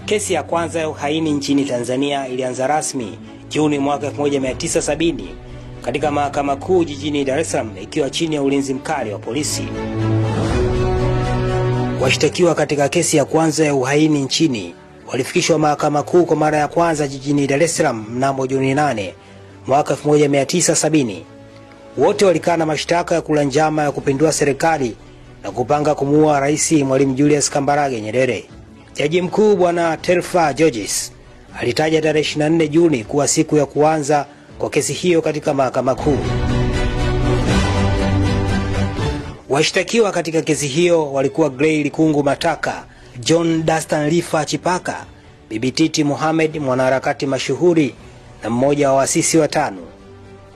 Kesi ya kwanza ya uhaini nchini Tanzania ilianza rasmi Juni mwaka 1970 katika Mahakama Kuu jijini Dar es Salaam ikiwa chini ya ulinzi mkali wa polisi. Washtakiwa katika kesi ya kwanza ya uhaini nchini walifikishwa Mahakama Kuu kwa mara ya kwanza jijini Dar es Salaam mnamo Juni 8 mwaka 1970. Wote walikana mashtaka ya kula njama ya kupindua serikali na kupanga kumuua Rais Mwalimu Julius Kambarage Nyerere. Jaji Mkuu Bwana Telfa Georges alitaja tarehe 24 Juni kuwa siku ya kuanza kwa kesi hiyo katika Mahakama Kuu. Washtakiwa katika kesi hiyo walikuwa Gray Likungu Mataka, John Dastan Lifa Chipaka, Bibi Titi Mohamed, mwanaharakati mashuhuri na mmoja wa waasisi watano,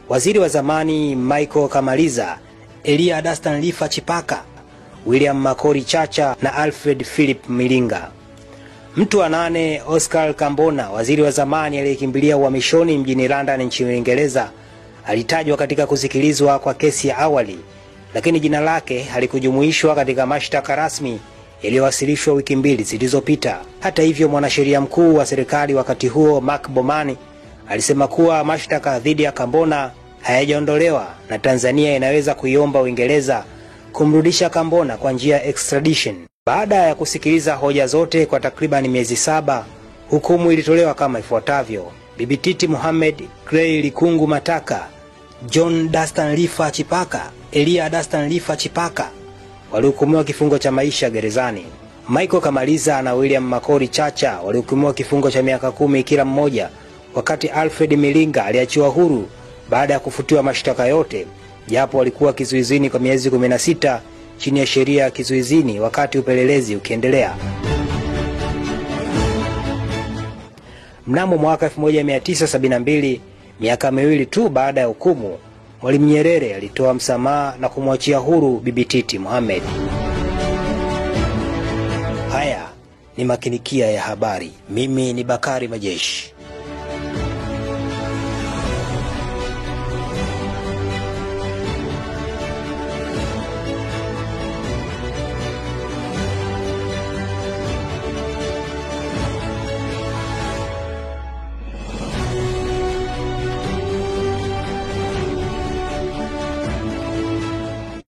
waziri wa zamani Michael Kamaliza, Elia Dastan Lifa Chipaka, William Makori Chacha na Alfred Philip Milinga. Mtu wa 8, Oscar Kambona, waziri wa zamani aliyekimbilia uhamishoni mjini London nchini Uingereza, alitajwa katika kusikilizwa kwa kesi ya awali, lakini jina lake halikujumuishwa katika mashtaka rasmi yaliyowasilishwa wiki 2 zilizopita. Hata hivyo, mwanasheria mkuu wa serikali wakati huo Mark Bomani alisema kuwa mashtaka dhidi ya Kambona hayajaondolewa na Tanzania inaweza kuiomba Uingereza kumrudisha Kambona kwa njia ya extradition. Baada ya kusikiliza hoja zote kwa takriban miezi 7, hukumu ilitolewa kama ifuatavyo: Bibi Titi Mohamed, Gray Likungu Mataka, John Dastan Lifa Chipaka, Elia Dastan Lifa Chipaka walihukumiwa kifungo cha maisha gerezani. Michael Kamaliza na William Makori Chacha walihukumiwa kifungo cha miaka 10 kila mmoja, wakati Alfred Milinga aliachiwa huru baada ya kufutiwa mashtaka yote, japo walikuwa kizuizini kwa miezi 16 chini ya sheria ya kizuizini wakati upelelezi ukiendelea. Mnamo mwaka 1972, miaka 2 tu baada ya hukumu, Mwalimu Nyerere alitoa msamaha na kumwachia huru Bibi Titi Mohamed. Haya ni makinikia ya habari. Mimi ni Bakari Majeshi.